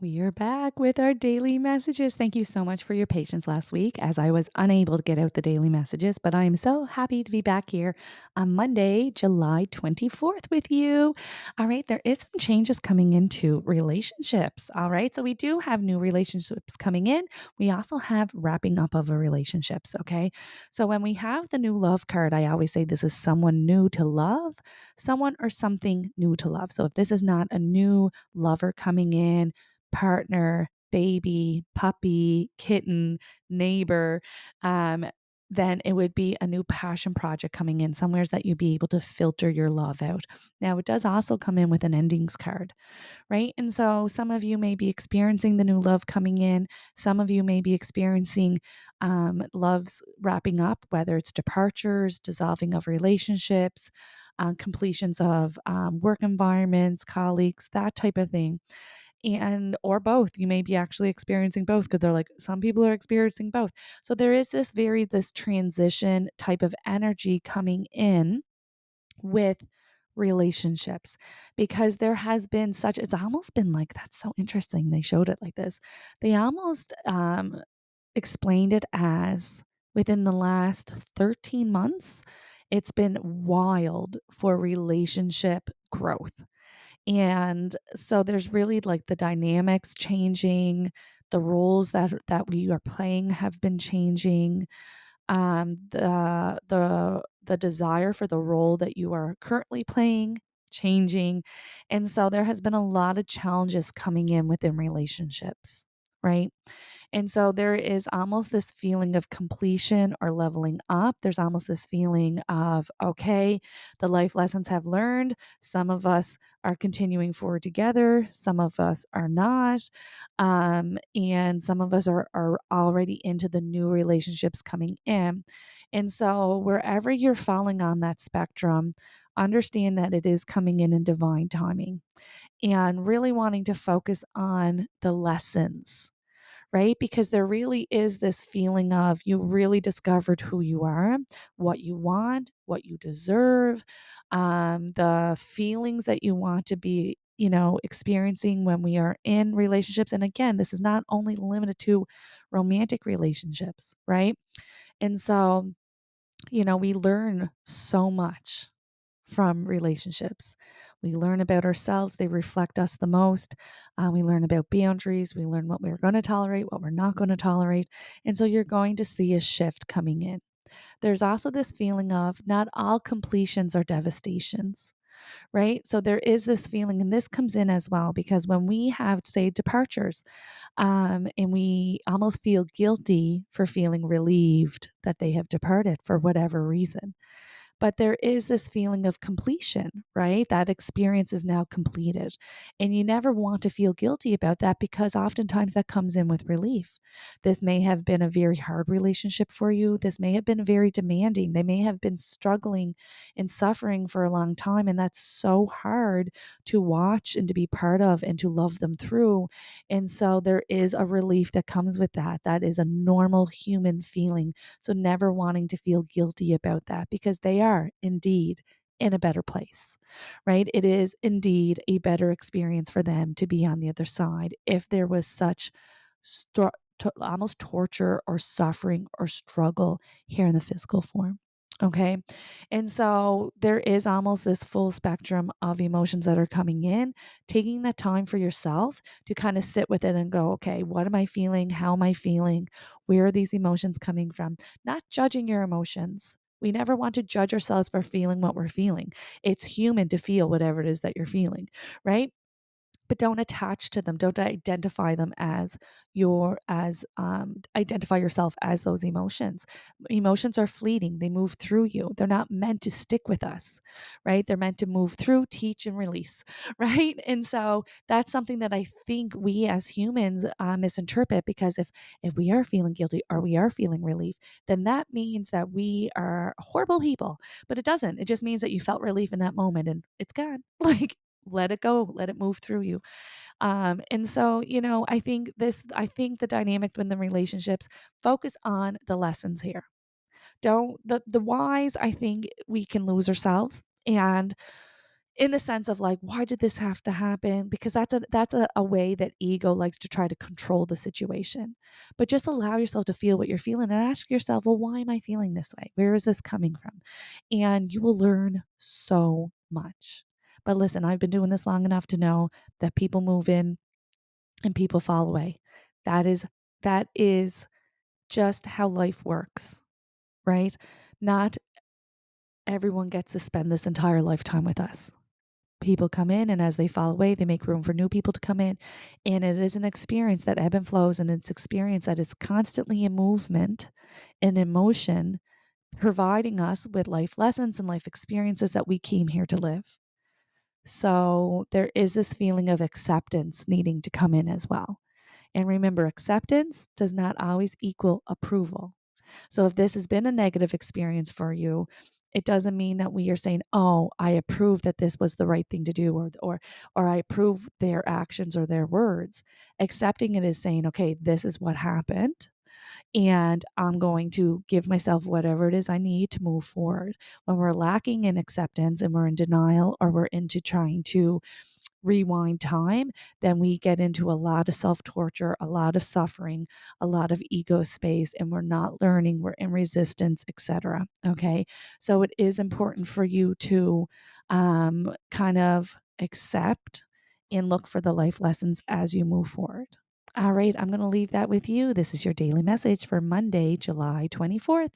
We are back with our daily messages. Thank you so much for your patience last week as I was unable to get out the daily messages, but I am so happy to be back here on Monday, July 24th with you. All right, there is some changes coming into relationships. All right, so we do have new relationships coming in. We also have wrapping up of a relationships. Okay, so when we have the new love card, I always say this is someone new to love, someone or something new to love. So if this is not a new lover coming in, partner, baby, puppy, kitten, neighbor, um, then it would be a new passion project coming in, somewheres that you'd be able to filter your love out. Now, it does also come in with an endings card, right? And so some of you may be experiencing the new love coming in. Some of you may be experiencing loves wrapping up, whether it's departures, dissolving of relationships, completions of work environments, colleagues, that type of thing, and or both. You may be actually experiencing both because they're like some people are experiencing both. So there is this transition type of energy coming in with relationships, because there has been such, it's almost been like, that's so interesting they showed it like this. They almost explained it as within the last 13 months it's been wild for relationship growth. And so there's really like the dynamics changing, the roles that we are playing have been changing, the desire for the role that you are currently playing changing. And so there has been a lot of challenges coming in within relationships, right? And so there is almost this feeling of completion or leveling up. There's almost this feeling of, okay, the life lessons have learned. Some of us are continuing forward together, some of us are not. And some of us are already into the new relationships coming in. And so, wherever you're falling on that spectrum, understand that it is coming in divine timing, and really wanting to focus on the lessons, right? Because there really is this feeling of you really discovered who you are, what you want, what you deserve, the feelings that you want to be, experiencing when we are in relationships. And again, this is not only limited to romantic relationships, right? And so, we learn so much from relationships. We learn about ourselves, they reflect us the most. We learn about boundaries, we learn what we're going to tolerate, what we're not going to tolerate. And so you're going to see a shift coming in. There's also this feeling of not all completions are devastations, right? So there is this feeling, and this comes in as well, because when we have, say, departures, and we almost feel guilty for feeling relieved that they have departed for whatever reason, but there is this feeling of completion, right? That experience is now completed. And you never want to feel guilty about that, because oftentimes that comes in with relief. This may have been a very hard relationship for you. This may have been very demanding. They may have been struggling and suffering for a long time. And that's so hard to watch and to be part of and to love them through. And so there is a relief that comes with that. That is a normal human feeling. So never wanting to feel guilty about that, because they are indeed in a better place, right? It is indeed a better experience for them to be on the other side if there was such almost torture or suffering or struggle here in the physical form. Okay. And so there is almost this full spectrum of emotions that are coming in, taking that time for yourself to kind of sit with it and go, okay, what am I feeling? How am I feeling? Where are these emotions coming from? Not judging your emotions. We never want to judge ourselves for feeling what we're feeling. It's human to feel whatever it is that you're feeling, right? But don't attach to them. Don't identify them as identify yourself as those emotions. Emotions are fleeting. They move through you. They're not meant to stick with us, right? They're meant to move through, teach, and release, right? And so that's something that I think we as humans misinterpret, because if we are feeling guilty or we are feeling relief, then that means that we are horrible people. But it doesn't. It just means that you felt relief in that moment and it's gone. Like, let it go, let it move through you. And so, I think the dynamic in the relationships, focus on the lessons here. Don't the whys, I think we can lose ourselves. And in the sense of like, why did this have to happen? Because that's a way that ego likes to try to control the situation. But just allow yourself to feel what you're feeling and ask yourself, well, why am I feeling this way? Where is this coming from? And you will learn so much. But listen, I've been doing this long enough to know that people move in and people fall away. That is just how life works, right? Not everyone gets to spend this entire lifetime with us. People come in, and as they fall away, they make room for new people to come in. And it is an experience that ebb and flows, and it's experience that is constantly in movement and emotion, providing us with life lessons and life experiences that we came here to live. So there is this feeling of acceptance needing to come in as well. And remember, acceptance does not always equal approval. So if this has been a negative experience for you, it doesn't mean that we are saying, "Oh, I approve that this was the right thing to do," or I approve their actions or their words. Accepting it is saying, "Okay, this is what happened, and I'm going to give myself whatever it is I need to move forward." When we're lacking in acceptance and we're in denial or we're into trying to rewind time, then we get into a lot of self torture, a lot of suffering, a lot of ego space, and we're not learning, we're in resistance, etc. Okay. So it is important for you to kind of accept and look for the life lessons as you move forward. All right. I'm going to leave that with you. This is your daily message for Monday, July 24th.